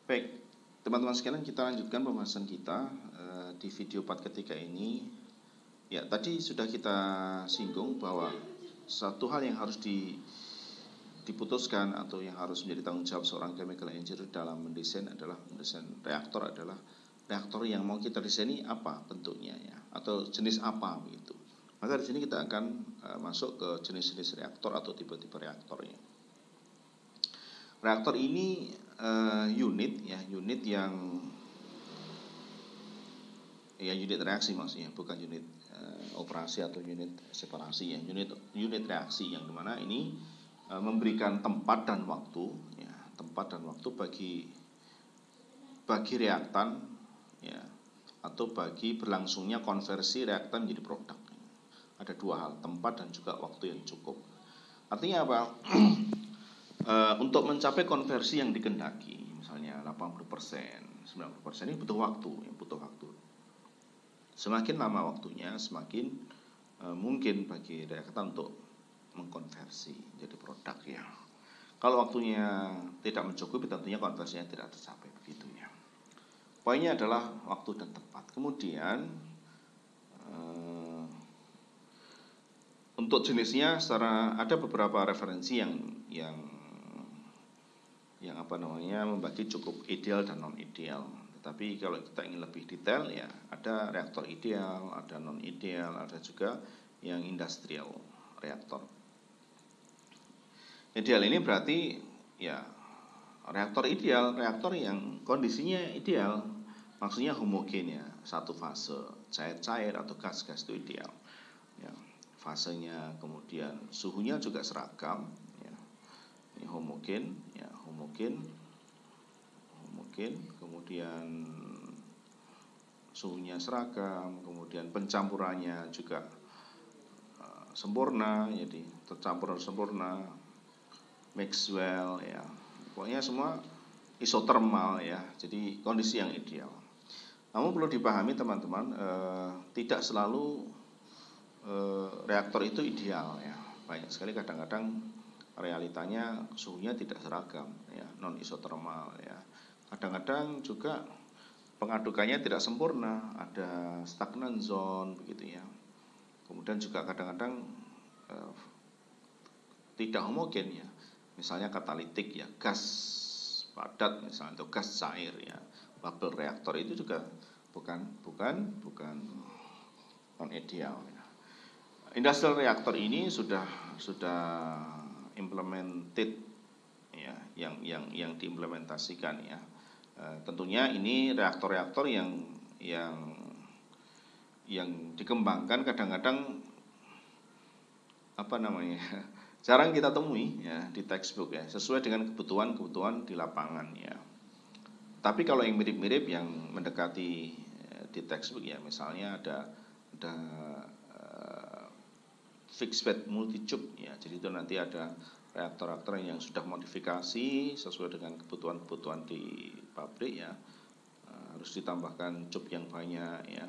Baik, teman-teman sekalian, kita lanjutkan pembahasan kita di video part ketiga ini. Ya, tadi sudah kita singgung bahwa satu hal yang harus diputuskan atau yang harus menjadi tanggung jawab seorang chemical engineer dalam mendesain reaktor adalah reaktor yang mau kita desain ini apa bentuknya ya, atau jenis apa begitu. Maka di sini kita akan masuk ke jenis-jenis reaktor atau tipe-tipe reaktornya. Reaktor ini unit reaksi maksudnya, bukan unit operasi atau unit separasi ya, unit reaksi yang dimana ini memberikan tempat dan waktu bagi reaktan ya, atau bagi berlangsungnya konversi reaktan menjadi produk. Ada dua hal, tempat dan juga waktu yang cukup. Artinya apa? Untuk mencapai konversi yang dikehendaki, misalnya 80%, 90%, ini butuh waktu. Semakin lama waktunya, semakin mungkin bagi reaktan untuk mengkonversi jadi produk ya. Kalau waktunya tidak mencukupi, tentunya konversinya tidak tercapai begitu ya. Poinnya adalah waktu dan tempat. Kemudian untuk jenisnya ada beberapa referensi yang membagi cukup ideal dan non ideal. Tetapi kalau kita ingin lebih detail ya, ada reaktor ideal, ada non ideal, ada juga yang industrial reaktor. Ideal ini berarti ya reaktor ideal, reaktor yang kondisinya ideal, maksudnya homogen ya, satu fase, cair-cair atau gas-gas itu ideal ya. Fasenya, kemudian suhunya juga seragam ya. Ini homogen, kemudian suhunya seragam, kemudian pencampurannya juga sempurna, jadi tercampur sempurna, Maxwell ya, pokoknya semua isotermal ya, jadi kondisi yang ideal. Namun perlu dipahami teman-teman, tidak selalu reaktor itu ideal ya. Banyak sekali kadang-kadang realitanya suhunya tidak seragam ya, non isotermal ya. Kadang-kadang juga pengadukannya tidak sempurna, ada stagnan zone begitu ya. Kemudian juga kadang-kadang tidak homogen ya. Misalnya katalitik ya, gas padat misalnya, atau gas cair ya. Bubble reaktor itu juga bukan non ideal ya. Industrial reaktor ini sudah implemented ya, yang diimplementasikan ya. Tentunya ini reaktor-reaktor yang dikembangkan kadang-kadang jarang kita temui ya di textbook ya, sesuai dengan kebutuhan di lapangan ya. Tapi kalau yang mirip-mirip yang mendekati di textbook ya, misalnya ada fixed bed multi tube ya. Jadi itu nanti ada reaktor-reaktor yang sudah modifikasi sesuai dengan kebutuhan di pabrik ya. Harus ditambahkan cup yang banyak ya.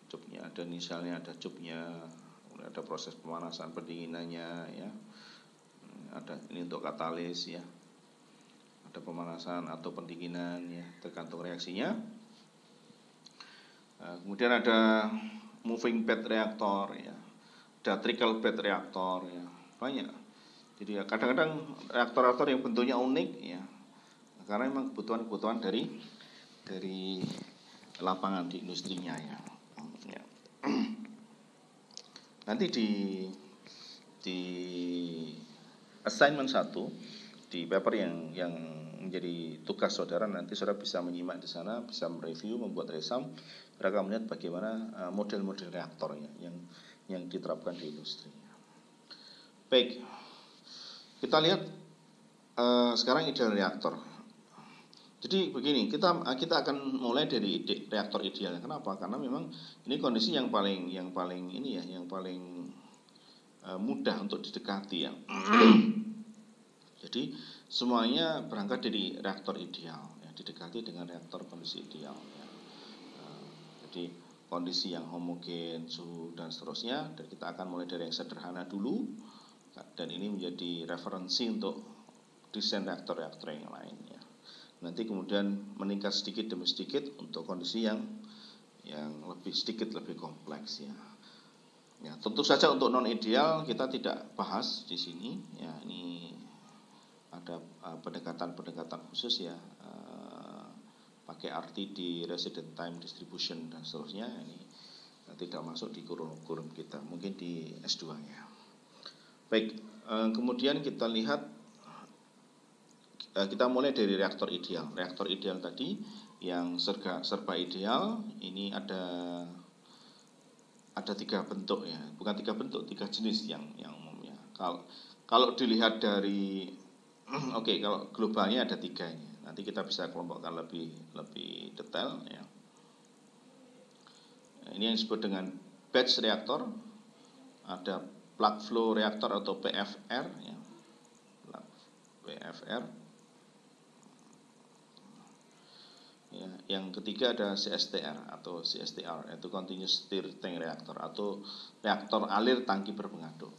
Cupnya ada, misalnya ada cupnya, ada proses pemanasan pendinginannya ya. Ada ini untuk katalis ya. Ada pemanasan atau pendinginan ya, tergantung reaksinya. Kemudian ada moving bed reaktor ya. Ada trickle bed reaktor ya, banyak. Jadi ya, kadang-kadang reaktor-reaktor yang bentuknya unik ya, karena memang kebutuhan dari lapangan di industrinya ya. Nanti di assignment 1 di paper yang menjadi tugas saudara, nanti saudara bisa menyimak di sana, bisa mereview, membuat resum, mereka melihat bagaimana model-model reaktornya yang diterapkan di industri. Baik, kita lihat sekarang ideal reaktor. Jadi begini, kita akan mulai dari reaktor ideal. Kenapa? Karena memang ini kondisi yang paling mudah untuk didekati ya. Jadi semuanya berangkat dari reaktor ideal ya, didekati dengan reaktor kondisi ideal ya. Jadi kondisi yang homogen, suhu dan seterusnya, dan kita akan mulai dari yang sederhana dulu, dan ini menjadi referensi untuk desain reaktor-reaktor yang lain ya. nanti kemudian meningkat sedikit demi sedikit untuk kondisi yang lebih kompleks ya. Ya, tentu saja untuk non ideal kita tidak bahas di sini ya, ini ada pendekatan-pendekatan khusus ya, pakai RTD, resident time distribution dan seterusnya, ini tidak masuk di kurikulum kita, mungkin di S2 ya. Baik, kemudian kita lihat, kita mulai dari reaktor ideal. Reaktor ideal tadi yang serba ideal, ini ada 3 bentuk ya, bukan 3 bentuk, 3 jenis yang umumnya. Kalau dilihat dari oke, kalau globalnya ada 3 ini. Nanti kita bisa kelompokkan lebih detail ya. Ini yang disebut dengan batch reaktor, ada plug flow reaktor atau PFR ya. PFR. Ya, yang ketiga ada CSTR atau CSTR, yaitu continuous stir tank reactor atau reaktor alir tangki berpengadu,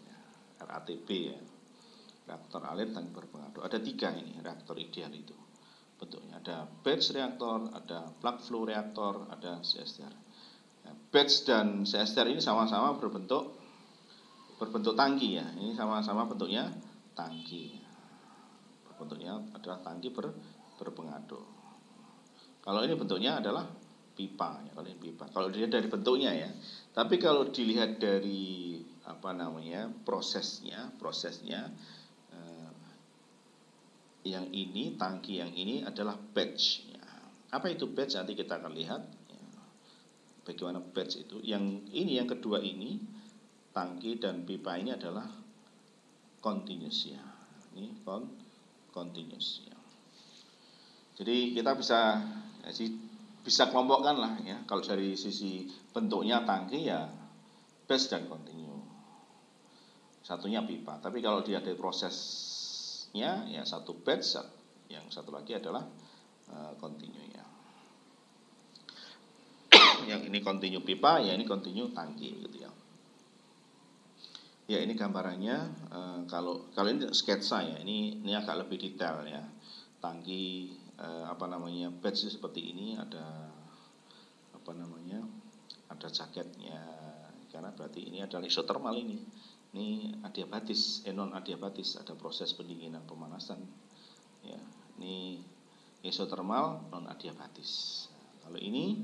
ya, RATP ya, reaktor alir tangki berpengadu. Ada 3 ini reaktor ideal itu bentuknya, ada batch reaktor, ada plug flow reaktor, ada CSTR. Ya, batch dan CSTR ini sama-sama berbentuk tangki ya, ini sama-sama bentuknya tangki, bentuknya adalah tangki berpengadu. Kalau ini bentuknya adalah pipa ya, kalau ini pipa. Kalau dilihat dari bentuknya ya. Tapi kalau dilihat dari prosesnya, yang ini tangki, yang ini adalah batch ya. Apa itu batch? Nanti kita akan lihat ya, bagaimana batch itu. Yang ini, yang kedua ini, tangki dan pipa ini adalah continuous ya. Ini continuous ya. Jadi kita bisa kelompokkan lah ya, kalau dari sisi bentuknya tangki ya batch dan continue, satunya pipa. Tapi kalau dia dari prosesnya ya satu batch, yang satu lagi adalah continue ya. Yang ini continue pipa, ya ini continue tangki gitu ya. Ya ini gambarannya, kalau ini sketsa ya, ini agak lebih detail ya. Tangki batch seperti ini, ada ada jaketnya, karena berarti ini adalah isotermal ini adiabatis, non adiabatis, ada proses pendinginan pemanasan ya. Ini isotermal non adiabatis. Kalau ini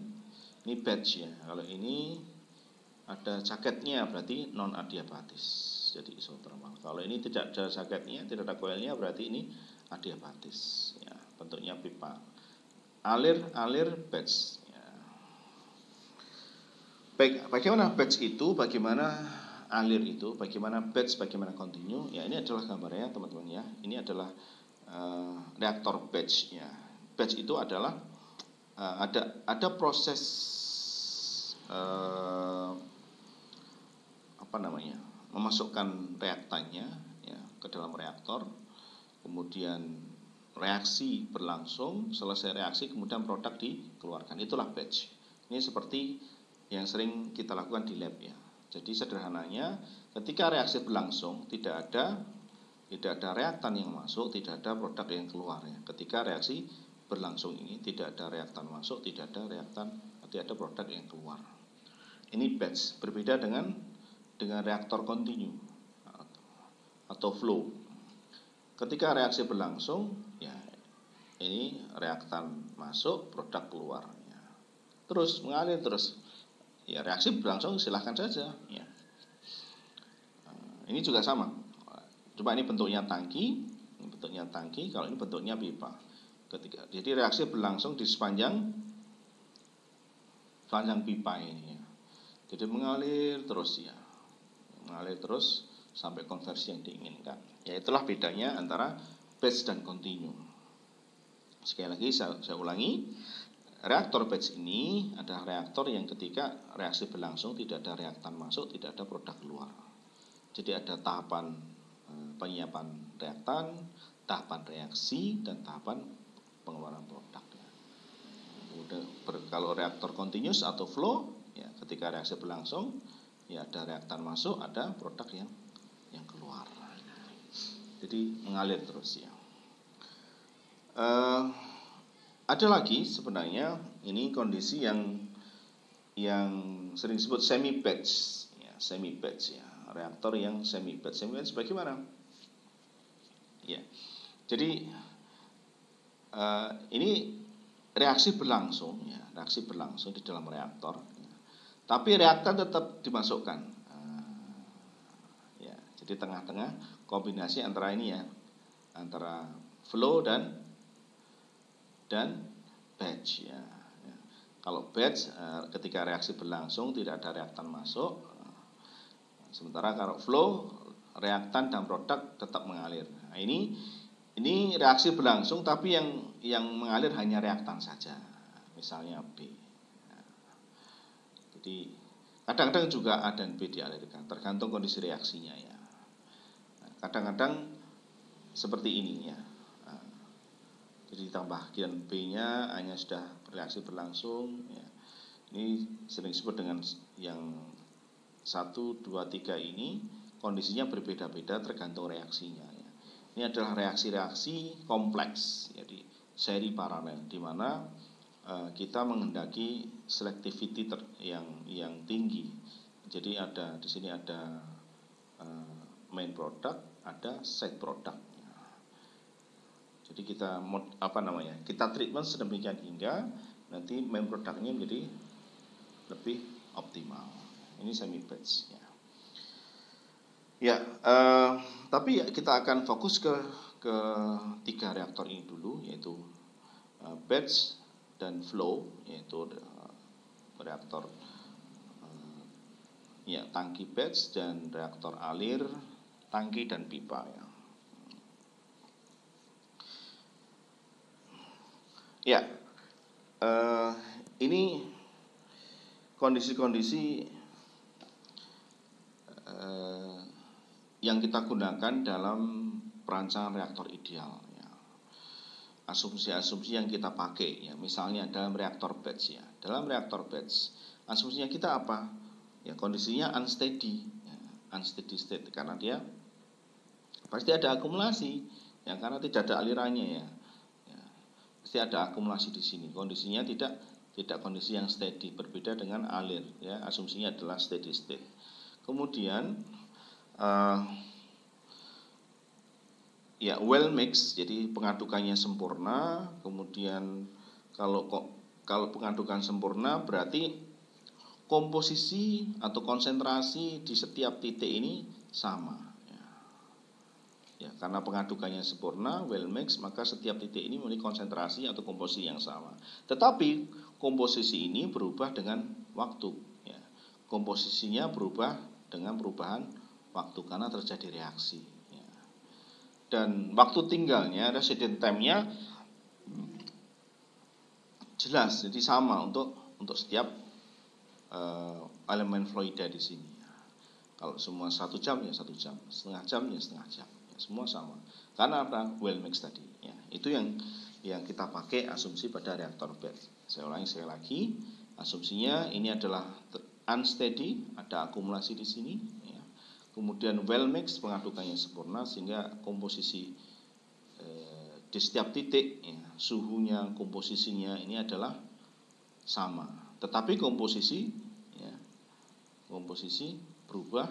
batch ya, kalau ini ada jaketnya berarti non adiabatis, jadi isotermal. Kalau ini tidak ada jaketnya, tidak ada koilnya, berarti ini adiabatis ya, bentuknya pipa. Alir batch ya. Baik, bagaimana batch itu, bagaimana alir itu, bagaimana batch, bagaimana continue ya. Ini adalah gambarnya teman-teman ya. Ini adalah reaktor batch ya. Batch itu adalah ada proses memasukkan reaktannya ya ke dalam reaktor, kemudian reaksi berlangsung, selesai reaksi kemudian produk dikeluarkan, itulah batch. Ini seperti yang sering kita lakukan di lab ya. Jadi sederhananya, ketika reaksi berlangsung tidak ada reaktan yang masuk, tidak ada produk yang keluar ya. Ketika reaksi berlangsung ini tidak ada reaktan masuk, tidak ada produk yang keluar. Ini batch, berbeda dengan reaktor continue atau flow. Ketika reaksi berlangsung, ya ini reaktan masuk, produk keluar. Ya. Terus mengalir terus. Ya reaksi berlangsung silahkan saja. Ya. Ini juga sama. Coba ini bentuknya tangki, kalau ini bentuknya pipa. Jadi reaksi berlangsung di sepanjang pipa ini. Ya. Jadi mengalir terus ya, sampai konversi yang diinginkan. Ya itulah bedanya antara batch dan continue. Sekali lagi saya ulangi, reaktor batch ini adalah reaktor yang ketika reaksi berlangsung tidak ada reaktan masuk, tidak ada produk keluar. Jadi ada tahapan penyiapan reaktan, tahapan reaksi, dan tahapan pengeluaran produk. Kalau reaktor continuous atau flow, ya ketika reaksi berlangsung, ya ada reaktan masuk, ada produk yang keluar. Jadi mengalir terus ya. Eh, ada lagi sebenarnya ini kondisi yang sering disebut semi batch ya, semi batch ya, reaktor yang semi batch. Semi batch bagaimana? Ya. Jadi ini reaksi berlangsung ya, reaksi berlangsung di dalam reaktor. Ya. Tapi reaktan tetap dimasukkan. Ya, jadi tengah-tengah kombinasi antara ini ya, antara flow dan batch ya. Kalau batch ketika reaksi berlangsung tidak ada reaktan masuk. Sementara kalau flow reaktan dan produk tetap mengalir. Nah, ini reaksi berlangsung tapi yang mengalir hanya reaktan saja. Misalnya B. Nah, jadi kadang-kadang juga A dan B dialirkan, tergantung kondisi reaksinya ya. Nah, kadang-kadang seperti ini ya. Nah, jadi ditambah bagian B-nya hanya sudah reaksi berlangsung ya. Ini sering disebut dengan yang 1, 2, 3 ini kondisinya berbeda-beda tergantung reaksinya ya. Ini adalah reaksi-reaksi kompleks, jadi seri paralel di mana kita menghendaki selectivity yang tinggi. Jadi di sini ada main product, ada side product. Jadi kita treatment sedemikian hingga nanti main produknya menjadi lebih optimal. Ini semi batch ya. Ya, tapi kita akan fokus ke 3 reaktor ini dulu, yaitu batch dan flow, yaitu reaktor ya tangki batch dan reaktor alir tangki dan pipa ya. Ya, ini kondisi-kondisi yang kita gunakan dalam perancangan reaktor ideal ya. Asumsi-asumsi yang kita pakai ya, misalnya dalam reaktor batch ya. Dalam reaktor batch asumsinya kita apa? Ya kondisinya unsteady ya, unsteady state karena dia pasti ada akumulasi ya, karena tidak ada alirannya ya. Pasti ada akumulasi di sini. Kondisinya tidak kondisi yang steady, berbeda dengan alir ya. Asumsinya adalah steady state. Kemudian ya well mix, jadi pengadukannya sempurna. Kemudian kalau pengadukan sempurna berarti komposisi atau konsentrasi di setiap titik ini sama ya, karena pengadukannya sempurna, well mix, maka setiap titik ini memiliki konsentrasi atau komposisi yang sama. Tetapi komposisi ini berubah dengan waktu ya. Komposisinya berubah dengan perubahan waktu karena terjadi reaksi ya. Dan waktu tinggalnya, resident time-nya jelas, jadi sama untuk setiap elemen fluida di sini ya. Kalau semua 1 jam ya 1 jam, setengah jam ya setengah jam ya, semua sama karena apa? Well mix tadi ya. Itu yang kita pakai asumsi pada reaktor batch. Saya ulangi sekali lagi, asumsinya ini adalah unsteady, ada akumulasi di sini ya. Kemudian well mix, pengadukannya sempurna sehingga komposisi di setiap titik ya, suhunya, komposisinya ini adalah sama. Tetapi komposisi berubah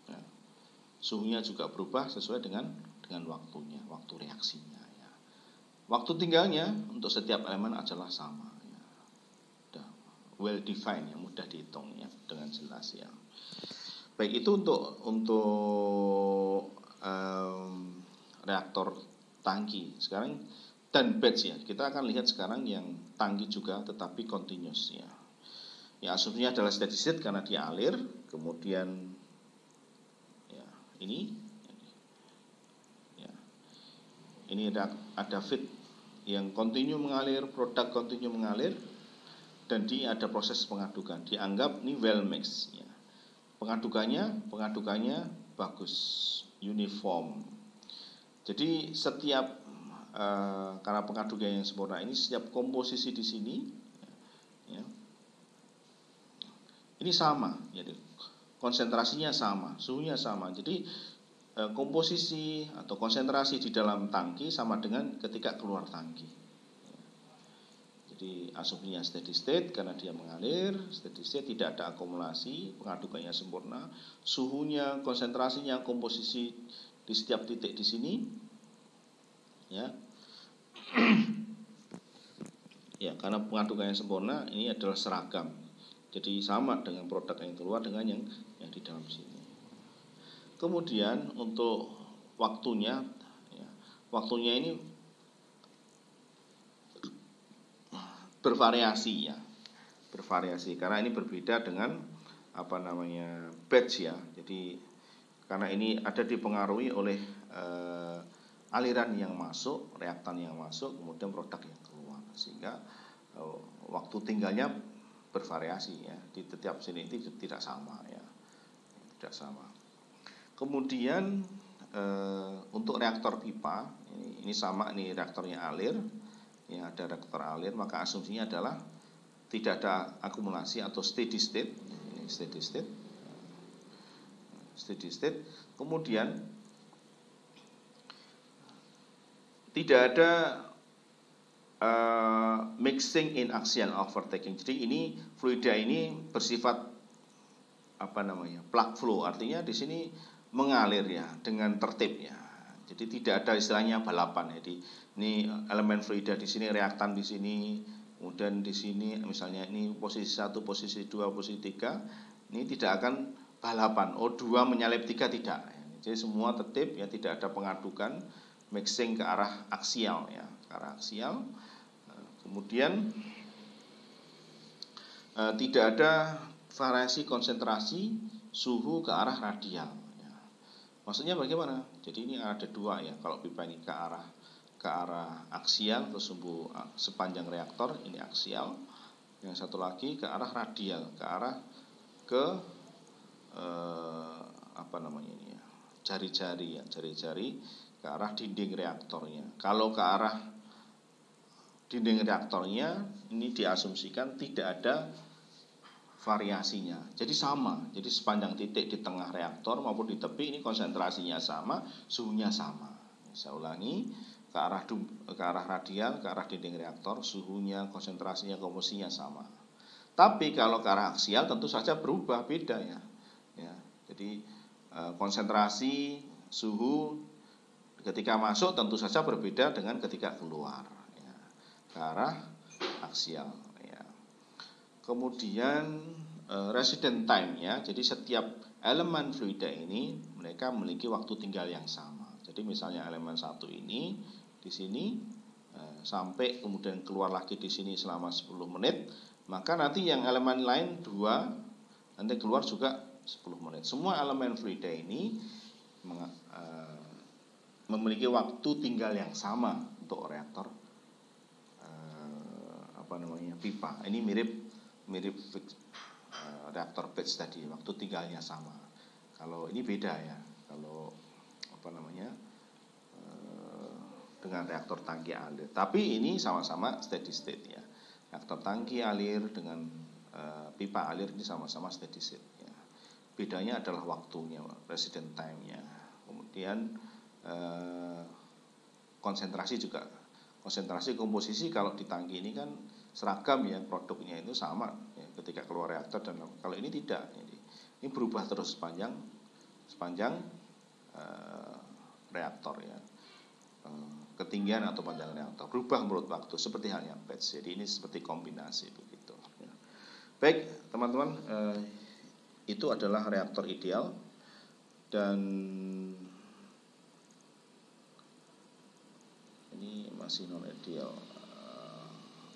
ya. Suhunya juga berubah sesuai dengan waktunya, waktu reaksinya ya. Waktu tinggalnya untuk setiap elemen adalah sama ya. Udah well defined ya, mudah dihitung ya, dengan jelas ya. Baik, itu untuk reaktor tangki. Sekarang dan batch ya. Kita akan lihat sekarang yang tangki juga tetapi continuous ya. Ya asumsinya adalah steady state karena dia alir, kemudian ya ini ada feed yang continue mengalir, produk continue mengalir, dan ada proses pengadukan. Dianggap ini well mix ya. Pengadukannya bagus, uniform. Jadi setiap karena pengadukan yang sempurna ini, setiap komposisi di sini ya, ini sama, jadi konsentrasinya sama, suhunya sama. Jadi komposisi atau konsentrasi di dalam tangki sama dengan ketika keluar tangki. Jadi asumsinya steady state karena dia mengalir, steady state tidak ada akumulasi, pengadukannya sempurna, suhunya, konsentrasinya, komposisi di setiap titik di sini, ya. Ya, karena pengadukannya sempurna, ini adalah seragam. Jadi sama dengan produk yang keluar dengan yang di dalam sini. Kemudian untuk waktunya, ya, waktunya ini bervariasi ya, bervariasi karena ini berbeda dengan batch ya. Jadi karena ini ada dipengaruhi oleh aliran yang masuk, reaktan yang masuk, kemudian produk yang keluar, sehingga waktu tinggalnya bervariasi ya, di setiap sini itu tidak sama ya, tidak sama. Kemudian untuk reaktor pipa ini sama, ini reaktornya alir. Ya, ada reaktor alir, maka asumsinya adalah tidak ada akumulasi atau steady state. Ini steady state. Steady state. Kemudian tidak ada mixing in axial overtaking. Jadi ini fluida ini bersifat plug flow, artinya di sini mengalir ya dengan tertib ya. Jadi tidak ada istilahnya balapan. Jadi ini elemen fluida di sini, reaktan di sini, kemudian di sini misalnya ini posisi 1, posisi 2, posisi 3. Ini tidak akan balapan. O2 menyalip 3 tidak. Jadi semua tertib ya, tidak ada pengadukan, mixing ke arah aksial ya, ke arah aksial. Kemudian tidak ada variasi konsentrasi suhu ke arah radial. Maksudnya bagaimana? Jadi ini ada dua ya. Kalau pipa ini ke arah aksial, terus sepanjang reaktor ini aksial. Yang satu lagi ke arah radial, ke arah jari-jari ya, jari-jari ke arah dinding reaktornya. Kalau ke arah dinding reaktornya ini diasumsikan tidak ada variasinya, jadi sama. Jadi sepanjang titik di tengah reaktor maupun di tepi ini konsentrasinya sama, suhunya sama. Saya ulangi, ke arah radial, ke arah dinding reaktor, suhunya, konsentrasinya, komposisinya sama. Tapi kalau ke arah aksial tentu saja berubah, beda ya. Jadi konsentrasi, suhu ketika masuk tentu saja berbeda dengan ketika keluar ya, ke arah aksial. Kemudian resident time ya, jadi setiap elemen fluida ini mereka memiliki waktu tinggal yang sama. Jadi misalnya elemen 1 ini di sini sampai kemudian keluar lagi di sini selama 10 menit, maka nanti yang elemen lain 2 nanti keluar juga 10 menit. Semua elemen fluida ini memiliki waktu tinggal yang sama untuk reaktor pipa. Ini mirip reaktor batch tadi, waktu tinggalnya sama. Kalau ini beda ya, kalau dengan reaktor tangki alir. Tapi ini sama-sama steady state ya. Reaktor tangki alir dengan pipa alir ini sama-sama steady state ya. Bedanya adalah waktunya, resident time-nya. Kemudian konsentrasi komposisi kalau di tangki ini kan seragam ya, produknya itu sama ya, ketika keluar reaktor, dan kalau ini tidak. Jadi ini berubah terus sepanjang reaktor ya, ketinggian atau panjang reaktor berubah menurut waktu, seperti halnya batch. Jadi ini seperti kombinasi begitu ya. Baik teman-teman, itu adalah reaktor ideal, dan ini masih non ideal.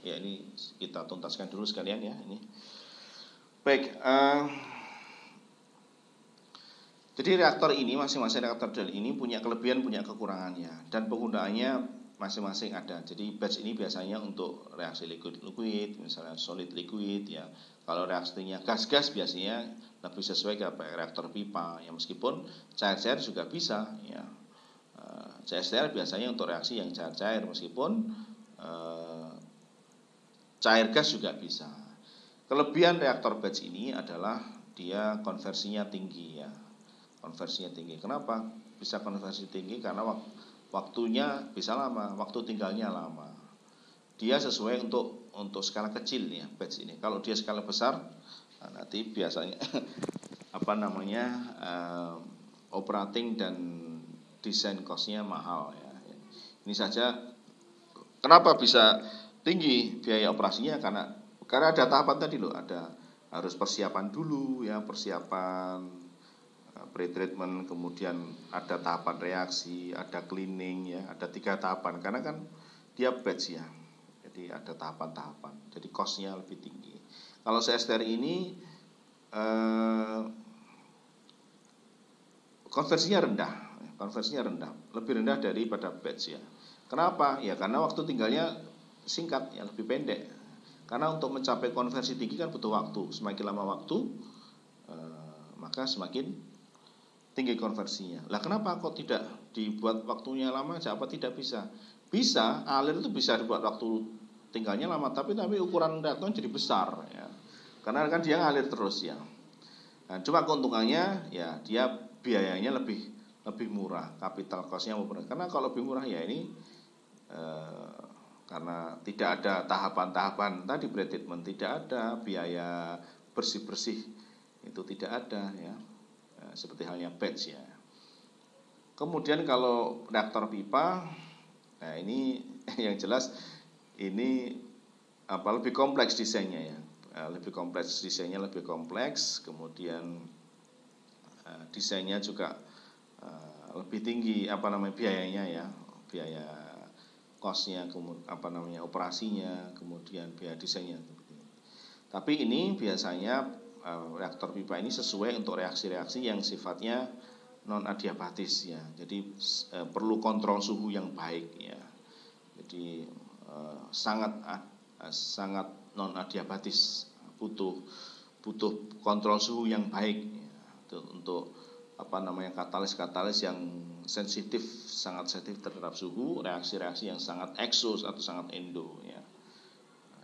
Ya ini kita tuntaskan dulu sekalian ya ini. Baik, jadi reaktor ini, masing-masing reaktor ideal ini punya kelebihan, punya kekurangannya, dan penggunaannya masing-masing ada. Jadi batch ini biasanya untuk reaksi liquid-liquid, misalnya solid liquid ya. Kalau reaksinya gas-gas biasanya lebih sesuai ke reaktor pipa ya, meskipun cair-cair juga bisa ya. Cair-cair biasanya untuk reaksi yang cair-cair, meskipun cair gas juga bisa. Kelebihan reaktor batch ini adalah dia konversinya tinggi ya. konversinya tinggi. Kenapa bisa konversi tinggi? Karena waktunya bisa lama, waktu tinggalnya lama. Dia sesuai untuk skala kecil ya batch ini. Kalau dia skala besar, nanti biasanya operating dan desain cost-nya mahal ya. Ini saja kenapa bisa tinggi biaya operasinya, karena ada tahapan tadi loh, ada harus persiapan dulu ya, persiapan pre-treatment, kemudian ada tahapan reaksi, ada cleaning ya, ada 3 tahapan karena kan dia batch ya. Jadi ada tahapan-tahapan. Jadi cost-nya lebih tinggi. Kalau CSTR ini konversinya rendah, lebih rendah daripada batch ya. Kenapa? Ya karena waktu tinggalnya singkat ya, lebih pendek. Karena untuk mencapai konversi tinggi kan butuh waktu. Semakin lama waktu, maka semakin tinggi konversinya. Lah kenapa kok tidak dibuat waktunya lama aja? Apa tidak bisa? Bisa, alir itu bisa dibuat waktu tinggalnya lama, tapi ukuran reaktornya jadi besar ya. Karena kan dia ngalir terus ya. Nah, cuma keuntungannya ya dia biayanya lebih murah, capital cost-nya murah. Karena kalau lebih murah ya ini karena tidak ada tahapan-tahapan tadi pre-treatment, tidak ada biaya bersih-bersih, itu tidak ada ya, seperti halnya batch ya. Kemudian kalau reaktor pipa, nah ini yang jelas ini lebih kompleks desainnya ya, lebih kompleks, kemudian desainnya juga lebih tinggi biayanya ya, biaya cost-nya, operasinya, kemudian biaya desainnya. Tapi ini biasanya reaktor pipa ini sesuai untuk reaksi-reaksi yang sifatnya non adiabatis ya. Jadi perlu kontrol suhu yang baik ya. Jadi sangat non adiabatis, butuh kontrol suhu yang baik ya, untuk katalis yang sensitif, sangat sensitif terhadap suhu, reaksi-reaksi yang sangat eksos atau sangat endo ya.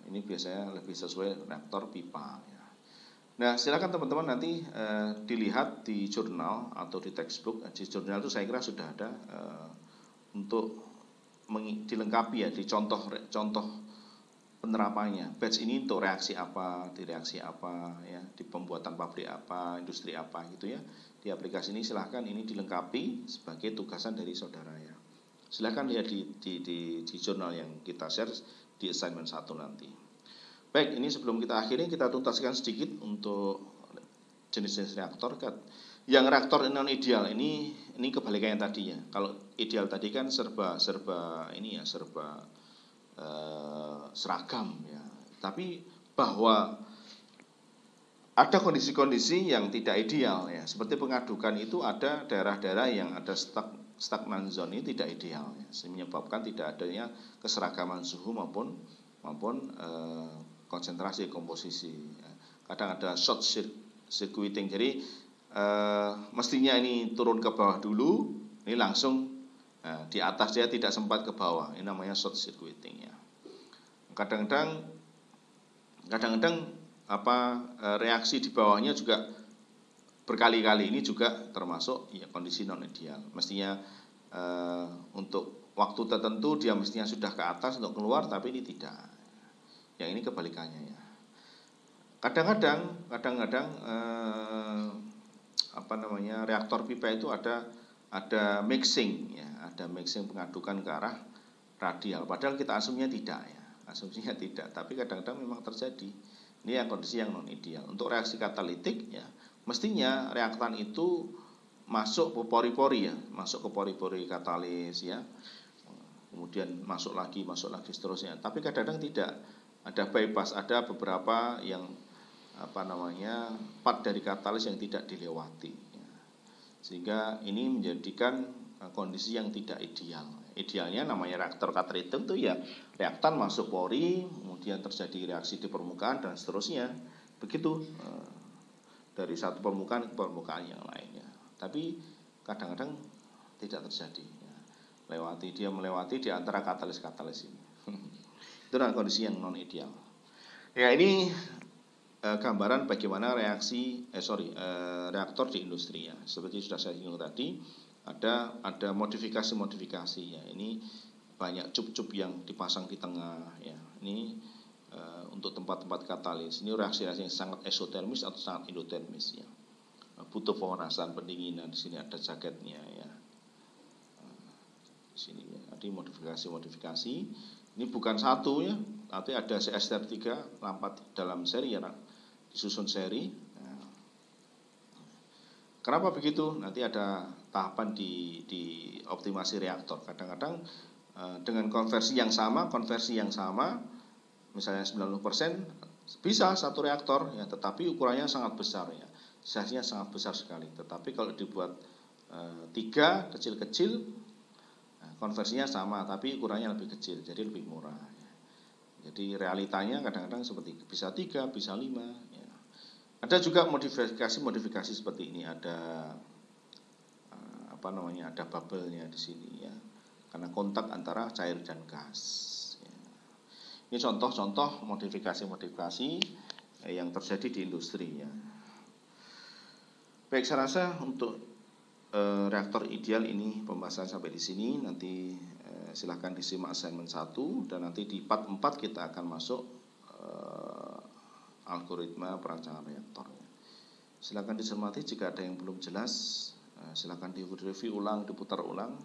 Ini biasanya lebih sesuai reaktor pipa ya. Nah, silakan teman-teman nanti dilihat di jurnal atau di textbook. Di jurnal itu saya kira sudah ada untuk dilengkapi ya, di contoh penerapannya. Batch ini untuk reaksi apa, di reaksi apa ya, di pembuatan pabrik apa, industri apa gitu ya. Di aplikasi ini silahkan ini dilengkapi sebagai tugasan dari saudara ya. Silahkan lihat di jurnal yang kita share di assignment 1 nanti. Baik, ini sebelum kita akhiri, kita tuntaskan sedikit untuk jenis-jenis reaktor. Yang reaktor non ideal ini kebalikannya tadi ya. Kalau ideal tadi kan serba seragam ya. Tapi bahwa ada kondisi-kondisi yang tidak ideal ya. Seperti pengadukan itu ada daerah-daerah yang ada stagnan zone ini tidak ideal ya, menyebabkan tidak adanya keseragaman suhu maupun konsentrasi komposisi ya. Kadang ada short circuiting, jadi mestinya ini turun ke bawah dulu, ini langsung di atas, dia tidak sempat ke bawah, ini namanya short circuiting ya. Kadang-kadang reaksi di bawahnya juga berkali-kali, ini juga termasuk ya kondisi non ideal. Mestinya untuk waktu tertentu dia mestinya sudah ke atas untuk keluar, tapi ini tidak. Yang ini kebalikannya ya. Kadang-kadang reaktor pipa itu ada mixing ya, ada mixing pengadukan ke arah radial. Padahal kita asumsinya tidak, tapi kadang-kadang memang terjadi. Ini yang kondisi yang non ideal. Untuk reaksi katalitik ya, mestinya reaktan itu masuk ke pori-pori ya, masuk ke pori-pori katalis ya. Kemudian masuk lagi seterusnya. Tapi kadang-kadang tidak. Ada bypass, ada beberapa yang part dari katalis yang tidak dilewati ya. Sehingga ini menjadikan kondisi yang tidak ideal. Idealnya namanya reaktor katalitik itu ya reaktan masuk pori, kemudian terjadi reaksi di permukaan dan seterusnya. Begitu dari satu permukaan ke permukaan yang lainnya. Tapi kadang-kadang tidak terjadi ya. Melewati di antara katalis-katalis ini. Itu adalah kondisi yang non ideal. Ya, ini gambaran bagaimana reaktor di industri ya. Seperti sudah saya singgung tadi, ada modifikasi ya. Ini banyak cup-cup yang dipasang di tengah ya. Ini untuk tempat-tempat katalis. Ini reaksi-reaksi yang sangat eksotermis atau sangat endotermis ya. Butuh pemanasan, pendinginan. Di sini ada jaketnya ya. Di sini ya. Jadi modifikasi. Ini bukan satu ya, tapi ada CSR3 lampat dalam seri ya, disusun seri. Nah, kenapa begitu? Nanti ada tahapan di optimasi reaktor. Kadang-kadang dengan konversi yang sama, misalnya 90% bisa satu reaktor ya, tetapi ukurannya sangat besar ya, size-nya sangat besar sekali. Tetapi kalau dibuat 3 kecil-kecil, konversinya sama, tapi ukurannya lebih kecil, jadi lebih murah. Ya. Jadi realitanya kadang-kadang seperti bisa 3, bisa 5. Ya. Ada juga modifikasi seperti ini, ada ada bubble-nya di sini ya, karena kontak antara cair dan gas. Ya. Ini contoh-contoh modifikasi yang terjadi di industri ya. Baik, saya rasa untuk reaktor ideal ini pembahasan sampai di sini. Nanti silahkan disimak assignment 1 dan nanti di part 4 kita akan masuk algoritma perancangan reaktor. Silahkan dicermati, jika ada yang belum jelas silahkan direview ulang, diputar ulang.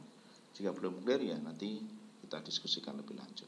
Jika belum clear ya nanti kita diskusikan lebih lanjut.